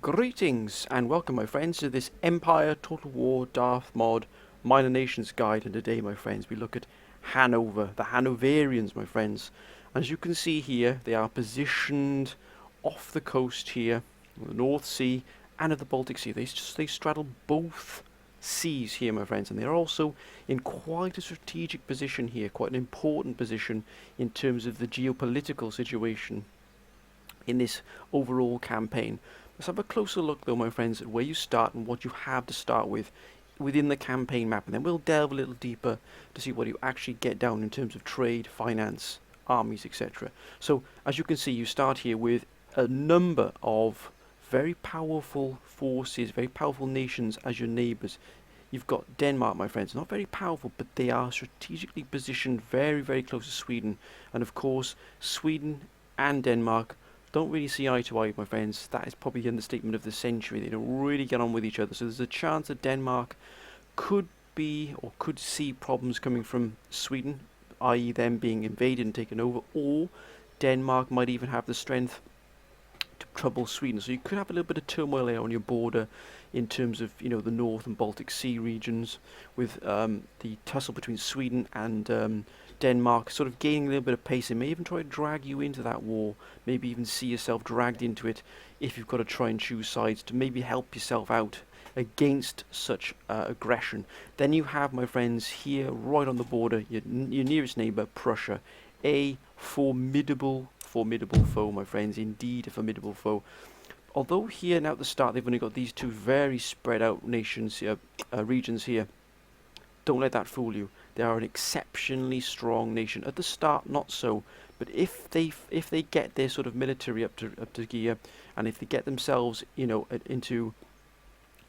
Greetings and welcome, my friends, to this Empire Total War Darth Mod Minor Nations Guide. And today, my friends, we look at Hanover, the Hanoverians, my friends. As you can see here, they are positioned off the coast here, the North Sea and of the Baltic Sea. They straddle both seas here, my friends, and they're also in quite a strategic position here, quite an important position in terms of the geopolitical situation in this overall campaign. Let's have a closer look though, my friends, at where you start and what you have to start with within the campaign map, and then we'll delve a little deeper to see what you actually get down in terms of trade, finance, armies, etc. So as you can see, you start here with a number of very powerful forces, very powerful nations as your neighbours. You've got Denmark, my friends, not very powerful, but they are strategically positioned very, very close to Sweden. And of course, Sweden and Denmark don't really see eye to eye, my friends. That is probably the understatement of the century. They don't really get on with each other. So there's a chance that Denmark could be or could see problems coming from Sweden, i.e. them being invaded and taken over, or Denmark might even have the strength to trouble Sweden. So you could have a little bit of turmoil there on your border in terms of, the North and Baltic Sea regions, with the tussle between Sweden and Denmark sort of gaining a little bit of pace. They may even try to drag you into that war, maybe even see yourself dragged into it if you've got to try and choose sides to maybe help yourself out against such aggression. Then you have, my friends, here right on the border, your nearest neighbour, Prussia, a formidable foe, my friends, indeed a formidable foe. Although here now at the start they've only got these two very spread out nations, regions here, don't let that fool you. They are an exceptionally strong nation. At the start, not so, but if they get their sort of military up to gear, and if they get themselves, into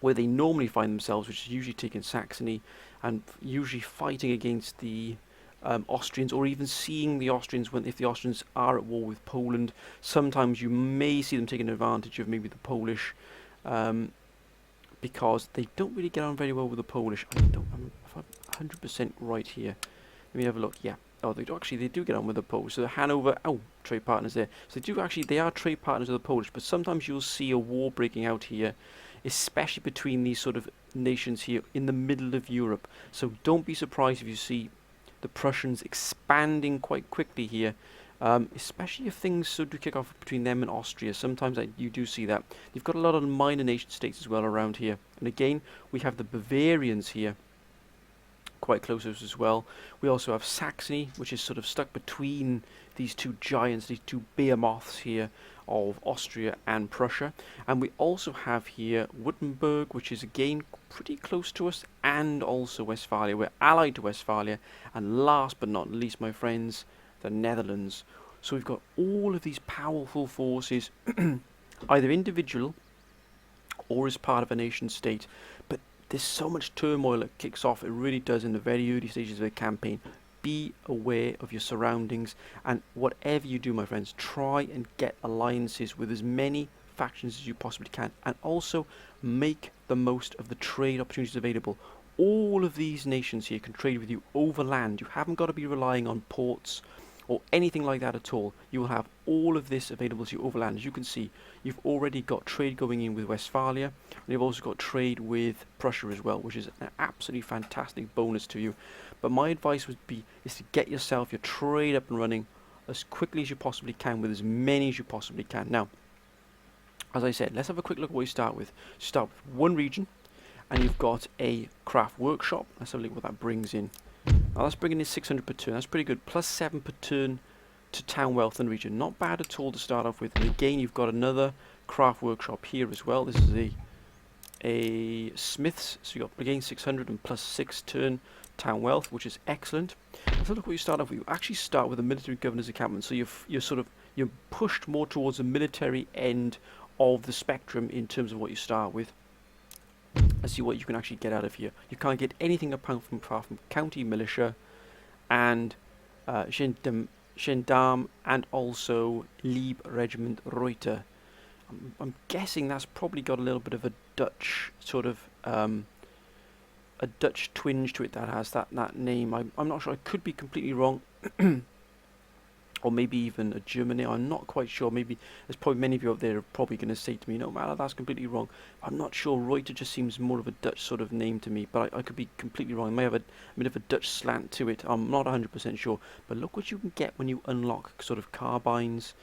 where they normally find themselves, which is usually taking Saxony, and usually fighting against the Austrians, or even seeing the Austrians if the Austrians are at war with Poland. Sometimes you may see them taking advantage of maybe the Polish. Because they don't really get on very well with the Polish. I'm 100% right here. Let me have a look. Yeah. Oh, they do get on with the Polish. So the Hanover, trade partners there. So they are trade partners of the Polish. But sometimes you'll see a war breaking out here, especially between these sort of nations here in the middle of Europe. So don't be surprised if you see the Prussians expanding quite quickly here. Especially if things sort of kick off between them and Austria. Sometimes you do see that. You've got a lot of minor nation states as well around here. And again, we have the Bavarians here, quite close to us as well. We also have Saxony, which is sort of stuck between these two giants, these two behemoths here of Austria and Prussia. And we also have here Württemberg, which is again pretty close to us, and also Westphalia. We're allied to Westphalia. And last but not least, my friends, the Netherlands. So we've got all of these powerful forces, either individual or as part of a nation state. But there's so much turmoil that kicks off, it really does, in the very early stages of a campaign. Be aware of your surroundings, and whatever you do, my friends, try and get alliances with as many factions as you possibly can, and also make the most of the trade opportunities available. All of these nations here can trade with you over land. You haven't got to be relying on ports or anything like that at all. You will have all of this available to you overland. As you can see, you've already got trade going in with Westphalia, and you've also got trade with Prussia as well, which is an absolutely fantastic bonus to you. But my advice is to get yourself your trade up and running as quickly as you possibly can, with as many as you possibly can. Now, as I said, let's have a quick look at what you start with. You start with one region, and you've got a craft workshop. Let's have a look what that brings in. Now that's bringing in 600 per turn. That's pretty good. Plus 7 per turn to town wealth and region. Not bad at all to start off with. And again, you've got another craft workshop here as well. This is a smith's. So you've got again 600 and plus 6 turn town wealth, which is excellent. So look what you start off with. You actually start with a military governor's encampment. So you're pushed more towards the military end of the spectrum in terms of what you start with. Let's see what you can actually get out of here. You can't get anything apart from county militia and gendarme, and also Lieb Regiment Reuter. I'm guessing that's probably got a little bit of a Dutch sort of a Dutch twinge to it. That has that name. I'm not sure. I could be completely wrong. or maybe even a German name. I'm not quite sure. Maybe there's probably many of you out there are probably going to say to me, no, man, that's completely wrong. I'm not sure. Reuter just seems more of a Dutch sort of name to me, but I could be completely wrong. It may have a bit of a Dutch slant to it. I'm not 100% sure. But look what you can get when you unlock sort of carbines.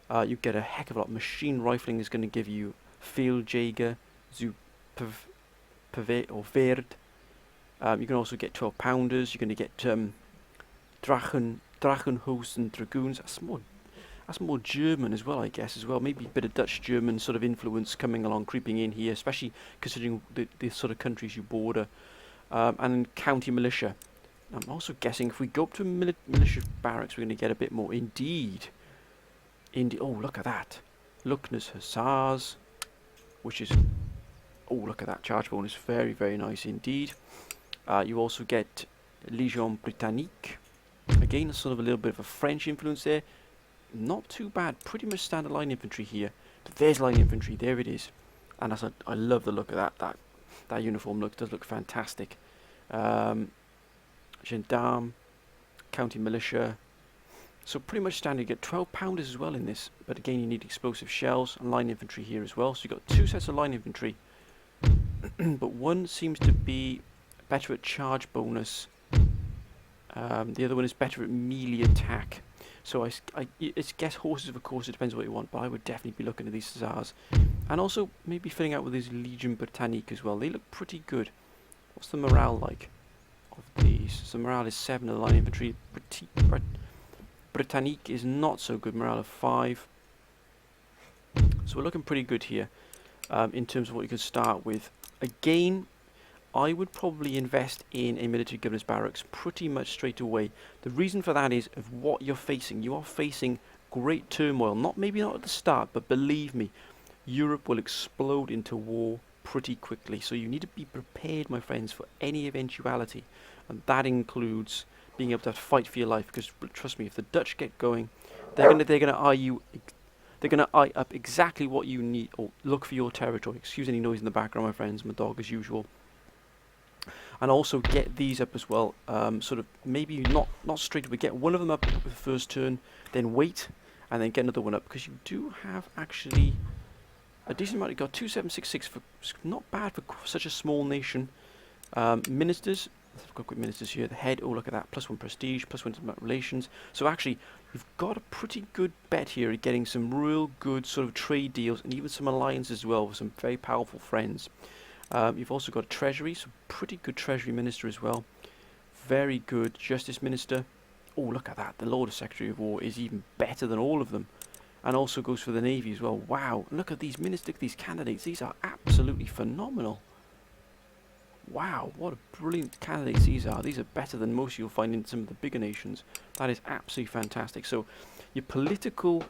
You get a heck of a lot. Machine rifling is going to give you Fieldjäger, Zu or Verd. You can also get 12 pounders. You're going to get Drachenhost and Dragoons. That's more German as well, I guess, as well. Maybe a bit of Dutch-German sort of influence coming along, creeping in here, especially considering the sort of countries you border. And county militia. I'm also guessing if we go up to militia barracks, we're going to get a bit more. Indeed. Oh, look at that. Luckner's Hussars, which is... Oh, look at that charge bonus. Very, very nice indeed. You also get Légion Britannique. Again, sort of a little bit of a French influence there. Not too bad. Pretty much standard line infantry here. But there's line infantry. There it is. And I love the look of that. That uniform does look fantastic. Gendarme, county militia. So pretty much standard. You get 12 pounders as well in this. But again, you need explosive shells and line infantry here as well. So you've got 2 sets of line infantry. But one seems to be better at charge bonus. The other one is better at melee attack. So it's guess horses, of course, it depends what you want, but I would definitely be looking at these Hussars. And also maybe filling out with these Legion Britannique as well. They look pretty good. What's the morale like of these? So morale is 7 of the line infantry. Britannique is not so good. Morale of 5. So we're looking pretty good here in terms of what you could start with. Again, I would probably invest in a military governor's barracks pretty much straight away. The reason for that is of what you're facing. You are facing great turmoil. Maybe not at the start, but believe me, Europe will explode into war pretty quickly. So you need to be prepared, my friends, for any eventuality. And that includes being able to fight for your life. Because trust me, if the Dutch get going, they're gonna eye you. They're going to eye up exactly what you need, or look for your territory. Excuse any noise in the background, my friends. My dog, as usual. And also get these up as well. Sort of maybe not straight away. Get one of them up with the first turn, then wait, and then get another one up, because you do have actually a decent amount. You got 2766 for not bad for such a small nation. Ministers. I've got quick ministers here. The head. Oh, look at that. +1 prestige, +1 relations. So actually, you've got a pretty good bet here at getting some real good sort of trade deals and even some alliances as well with some very powerful friends. You've also got a treasury, so pretty good treasury minister as well. Very good justice minister. Oh, look at that. The Lord Secretary of War is even better than all of them. And also goes for the navy as well. Wow. Look at these ministers, these candidates. These are absolutely phenomenal. Wow, what a brilliant candidates these are. These are better than most you'll find in some of the bigger nations. That is absolutely fantastic. So your political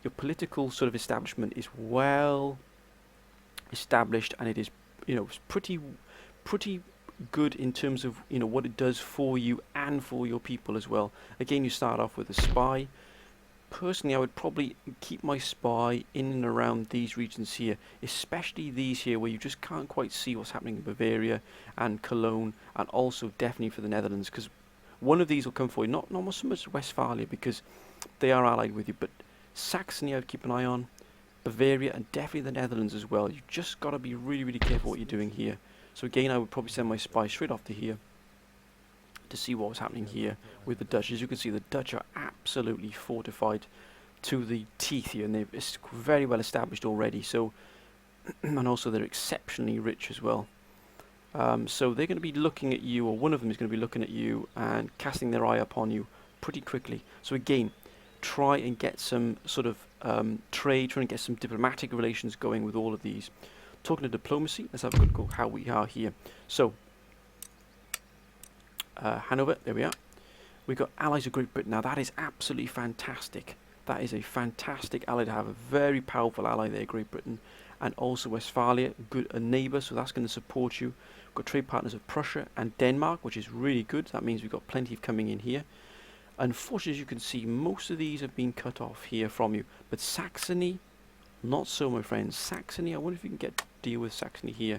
sort of establishment is well established, and it is, it's pretty good in terms of, what it does for you and for your people as well. Again, you start off with a spy. Personally, I would probably keep my spy in and around these regions here, especially these here where you just can't quite see what's happening in Bavaria and Cologne, and also definitely for the Netherlands, because one of these will come for you. Not so much Westphalia, because they are allied with you, but Saxony I would keep an eye on, Bavaria, and definitely the Netherlands as well. You just got to be really, really careful what you're doing here. So again, I would probably send my spy straight off to here to see what was happening here with the Dutch. As you can see, the Dutch are absolutely fortified to the teeth here, and it's very well established already. So, and also they're exceptionally rich as well. So they're going to be looking at you, or one of them is going to be looking at you and casting their eye upon you pretty quickly. So again, try and get some sort of trade, try and get some diplomatic relations going with all of these. Talking to diplomacy, let's have a good look how we are here. So, Hanover, there we are. We've got allies of Great Britain. Now that is absolutely fantastic. That is a fantastic ally to have. A very powerful ally there, Great Britain. And also Westphalia, a neighbour, so that's going to support you. We've got trade partners of Prussia and Denmark, which is really good. That means we've got plenty of coming in here. Unfortunately, as you can see, most of these have been cut off here from you. But Saxony, not so, my friends. Saxony, I wonder if you can deal with Saxony here.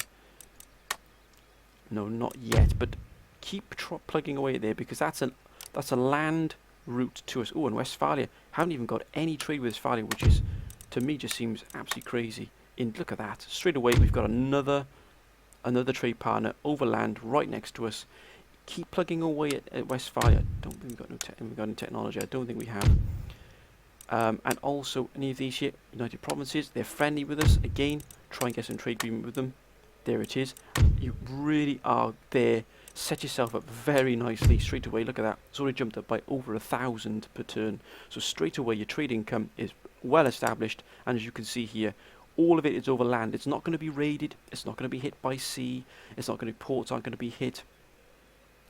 No, not yet, but keep plugging away there, because that's a land route to us. Oh, and Westphalia. Haven't even got any trade with Westphalia, which is, to me, just seems absolutely crazy. Look at that. Straight away, we've got another trade partner overland right next to us. Keep plugging away at Westphalia. Don't think we've got any technology. I don't think we have. And also, any of these here, United Provinces, they're friendly with us. Again, try and get some trade agreement with them. There it is. You really are there. Set yourself up very nicely straight away. Look at that. It's already jumped up by over 1,000 per turn. So straight away, your trade income is well established. And as you can see here, all of it is over land. It's not going to be raided. It's not going to be hit by sea. It's not going to, ports aren't going to be hit.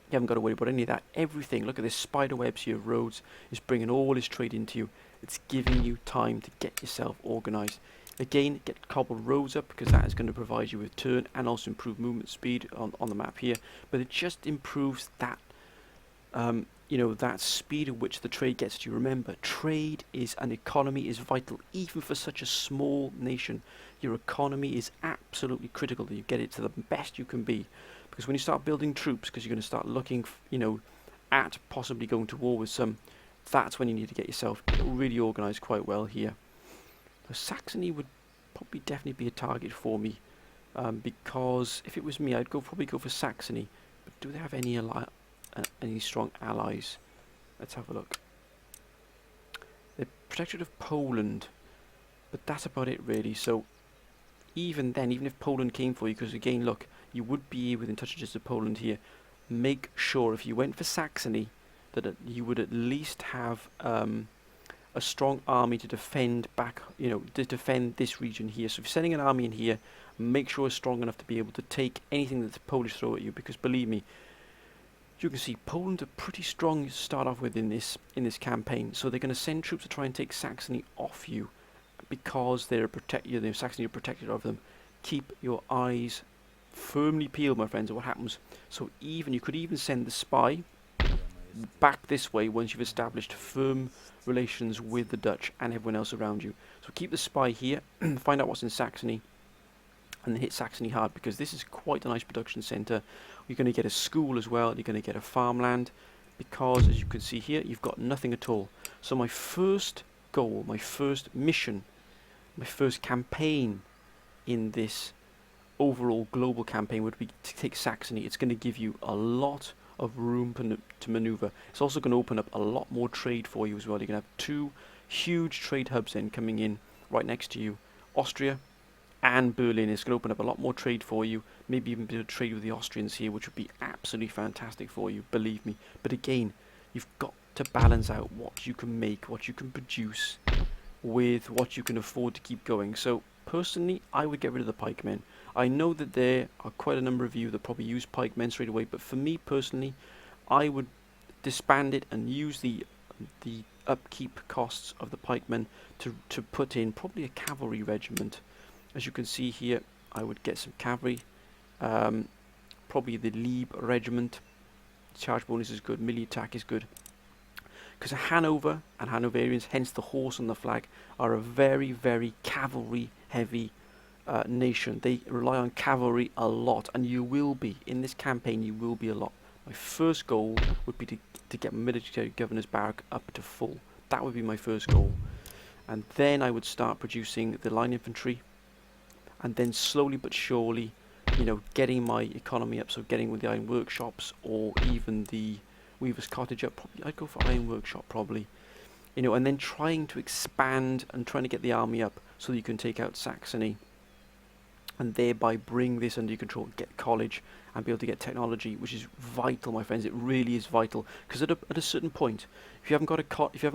You haven't got to worry about any of that. Everything, look at this spider webs here of roads, is bringing all this trade into you. It's giving you time to get yourself organised. Again, get cobbled roads up, because that is going to provide you with turn and also improve movement speed on the map here. But it just improves that, that speed at which the trade gets to you. Remember, trade is an economy is vital, even for such a small nation. Your economy is absolutely critical that you get it to the best you can be. Because when you start building troops, because you're going to start looking, at possibly going to war with some, that's when you need to get yourself really organised quite well here. So Saxony would probably definitely be a target for me, because if it was me, I'd probably go for Saxony. But do they have any strong allies? Let's have a look. They're protectorate of Poland, but that's about it really. So even then, even if Poland came for you, because again, look, you would be within touch distance of Poland here. Make sure if you went for Saxony that you would at least have a strong army to defend back, to defend this region here. So if you're sending an army in here, make sure it's strong enough to be able to take anything that the Polish throw at you. Because believe me, you can see Poland are pretty strong to start off with in this campaign. So they're going to send troops to try and take Saxony off you, because they're Saxony are protected of them. Keep your eyes firmly peeled, my friends, at what happens. So you could even send the spy back this way once you've established firm relations with the Dutch and everyone else around you. So keep the spy here, find out what's in Saxony, and then hit Saxony hard, because this is quite a nice production centre. You're going to get a school as well, you're going to get a farmland, because as you can see here, you've got nothing at all. So my first goal, my first mission, my first campaign in this overall global campaign would be to take Saxony. It's going to give you a lot of room to maneuver. It's also going to open up a lot more trade for you as well. You're going to have two huge trade hubs then coming in right next to you, Austria and Berlin. It's going to open up a lot more trade for you, maybe even a bit of trade with the Austrians here, which would be absolutely fantastic for you, believe me. But again, you've got to balance out what you can make, what you can produce, with what you can afford to keep going. So personally, I would get rid of the pikemen. I know that there are quite a number of you that probably use pikemen straight away, but for me personally, I would disband it and use the upkeep costs of the pikemen to put in probably a cavalry regiment. As you can see here, I would get some cavalry, probably the Lieb regiment. Charge bonus is good, melee attack is good. Because Hanover and Hanoverians, hence the horse on the flag, are a very, very cavalry heavy nation. They rely on cavalry a lot, and you will be, in this campaign, you will be a lot. My first goal would be to get military governor's barrack up to full. That would be my first goal. And then I would start producing the line infantry, and then slowly but surely, getting my economy up, so getting with the iron workshops, or even the Weaver's Cottage up. Probably I'd go for Iron Workshop probably, and then trying to expand and trying to get the army up so that you can take out Saxony, and thereby bring this under your control, get college, and be able to get technology, which is vital, my friends. It really is vital, because at a certain point, if you haven't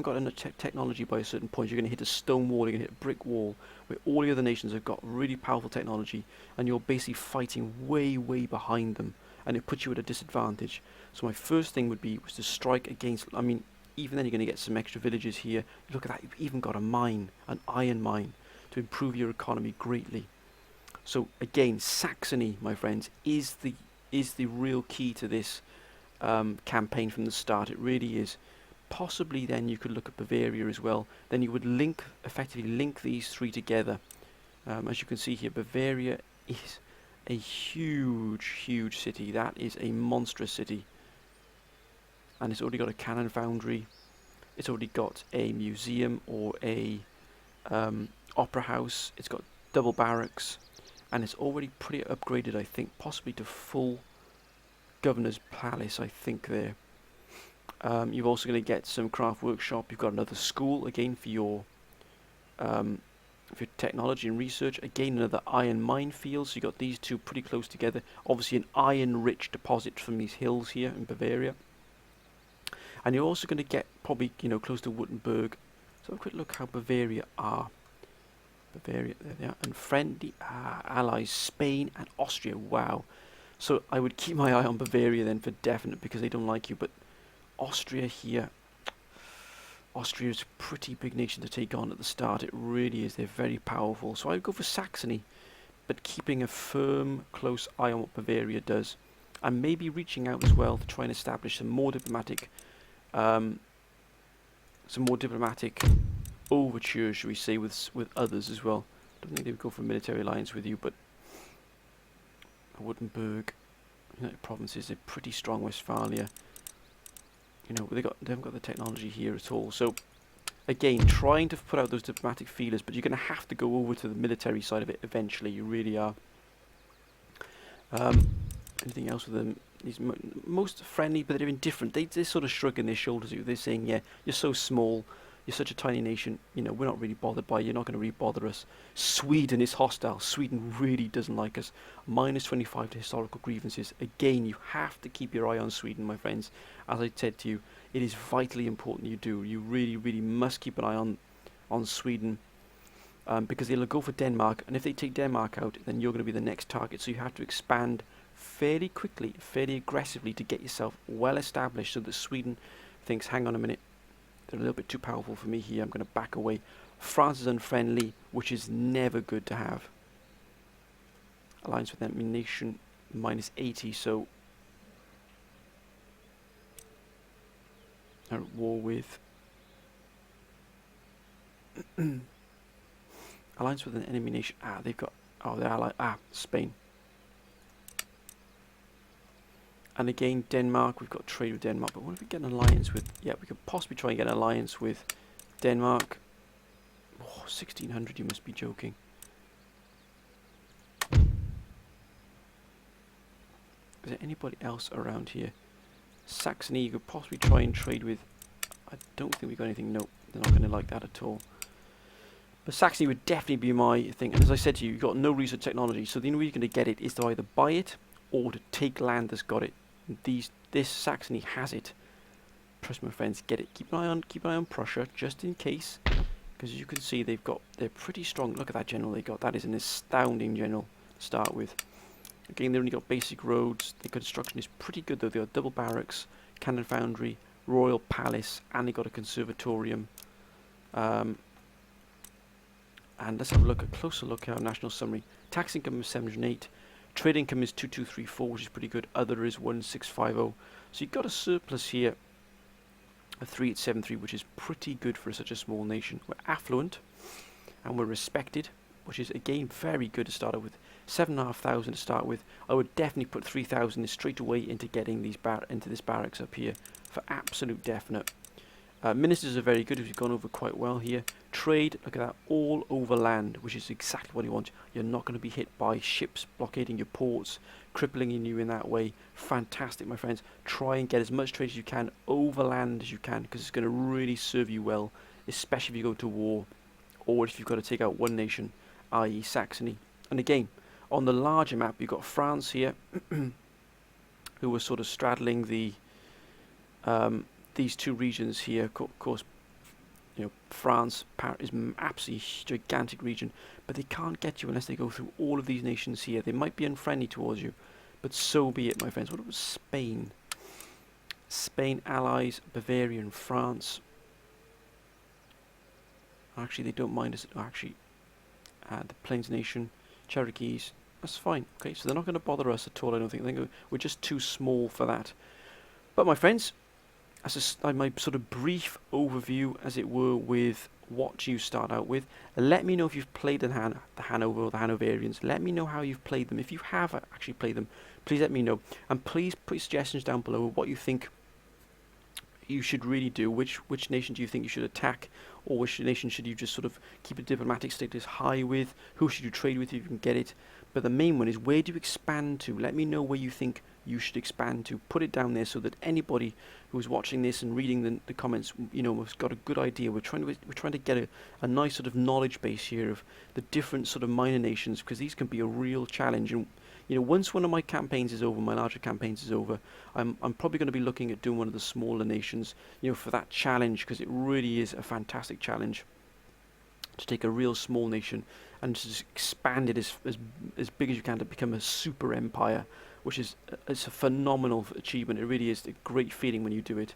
got enough technology by a certain point, you're going to hit a stone wall, you're going to hit a brick wall, where all the other nations have got really powerful technology, and you're basically fighting way, way behind them, and it puts you at a disadvantage. So my first thing was to strike against, even then you're going to get some extra villages here. Look at that, you've even got a mine, an iron mine, to improve your economy greatly. So again, Saxony, my friends, is the real key to this campaign from the start. It really is. Possibly then you could look at Bavaria as well. Then you would effectively link these three together. As you can see here, Bavaria is a huge, huge city. That is a monstrous city. And it's already got a cannon foundry. It's already got a museum or a opera house. It's got double barracks, and it's already pretty upgraded, I think, possibly to full governor's palace, I think, there. You're also going to get some craft workshop. You've got another school, again, for your technology and research. Again, another iron minefield. So you've got these two pretty close together. Obviously, an iron-rich deposit from these hills here in Bavaria. And you're also going to get probably, close to Württemberg. So have a quick look how Bavaria are. Bavaria, there they are. And friendly allies, Spain and Austria. Wow. So I would keep my eye on Bavaria then for definite, because they don't like you. But Austria here, Austria is a pretty big nation to take on at the start. It really is. They're very powerful. So I would go for Saxony, but keeping a firm, close eye on what Bavaria does. And maybe reaching out as well to try and establish some more diplomatic overtures, shall we say, with others as well. I don't think they would go for a military alliance with you, but Württemberg, United Provinces, they're pretty strong. Westphalia, they haven't got the technology here at all. So again, trying to put out those diplomatic feelers, but you're going to have to go over to the military side of it eventually. You really are. Anything else with them? These most friendly, but they're indifferent. They're sort of shrugging their shoulders at you. They're saying, yeah, you're so small, you're such a tiny nation, we're not really bothered by you, you're not going to really bother us. Sweden is hostile. Sweden really doesn't like us. -25 to historical grievances. Again, you have to keep your eye on Sweden, my friends. As I said to you, it is vitally important you do. You really, really must keep an eye on Sweden, because they'll go for Denmark, and if they take Denmark out, then you're going to be the next target. So you have to expand fairly quickly, fairly aggressively, to get yourself well established, so that Sweden thinks, hang on a minute, they're a little bit too powerful for me here, I'm going to back away. France is unfriendly, which is never good to have. Alliance with enemy nation, -80, so they're at war with alliance with an enemy nation. They've got, they're allied, Spain. And again, Denmark, we've got trade with Denmark, but what if we get an alliance with... Yeah, we could possibly try and get an alliance with Denmark. 1600, you must be joking. Is there anybody else around here? Saxony, you could possibly try and trade with... I don't think we've got anything. Nope, they're not going to like that at all. But Saxony would definitely be my thing. And as I said to you, you've got no research technology, so the only way you're going to get it is to either buy it or to take land that's got it. This Saxony has it. Trust me, my friends, get it. Keep an eye on Prussia, just in case, because as you can see, they're pretty strong. Look at that general they got. That is an astounding general to start with. Again, they've only got basic roads. The construction is pretty good though. They got double barracks, cannon foundry, royal palace, and they got a conservatorium. And let's have a closer look at our national summary. Tax income is 708. Trade income is 2234, which is pretty good. Other is 1650. So you've got a surplus here of 3873, which is pretty good for such a small nation. We're affluent and we're respected, which is again very good to start out with. 7,500 to start with. I would definitely put 3,000 straight away into getting these into this barracks up here for absolute definite. Ministers are very good, as we've gone over quite well here. Trade, look at that, all over land, which is exactly what you want. You're not going to be hit by ships blockading your ports, crippling you in that way. Fantastic, my friends. Try and get as much trade as you can over land as you can, because it's going to really serve you well, especially if you go to war, or if you've got to take out one nation, i.e. Saxony. And again, on the larger map, you've got France here, who was sort of straddling the these two regions here. Of course, France is an absolutely gigantic region, but they can't get you unless they go through all of these nations here. They might be unfriendly towards you, but so be it, my friends. What about Spain? Spain allies Bavaria and France. Actually, they don't mind us. Actually, the Plains Nation, Cherokees. That's fine. Okay, so they're not going to bother us at all. I don't think. We're just too small for that. But my friends, as my sort of brief overview, as it were, with what you start out with. Let me know if you've played the Hanover or the Hanoverians. Let me know how you've played them. If you have actually played them, please let me know. And please put suggestions down below of what you think you should really do, which nation do you think you should attack, or which nation should you just sort of keep a diplomatic status high with, who should you trade with if you can get it. But the main one is, where do you expand to? Let me know where you think you should expand to. Put it down there so that anybody who's watching this and reading the comments, has got a good idea. We're trying to get a nice sort of knowledge base here of the different sort of minor nations, because these can be a real challenge. And once one of my campaigns is over, my larger campaigns is over, I'm probably going to be looking at doing one of the smaller nations, for that challenge, because it really is a fantastic challenge to take a real small nation and to just expand it as big as you can to become a super empire, which is it's a phenomenal achievement. It really is a great feeling when you do it.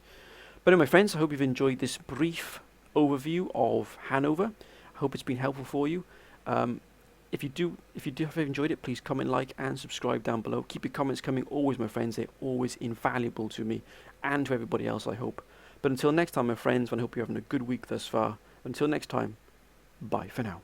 But anyway, friends, I hope you've enjoyed this brief overview of Hanover. I hope it's been helpful for you. If you have enjoyed it, please comment, like, and subscribe down below. Keep your comments coming always, my friends. They're always invaluable to me and to everybody else, I hope. But until next time, my friends, I hope you're having a good week thus far. Until next time, bye for now.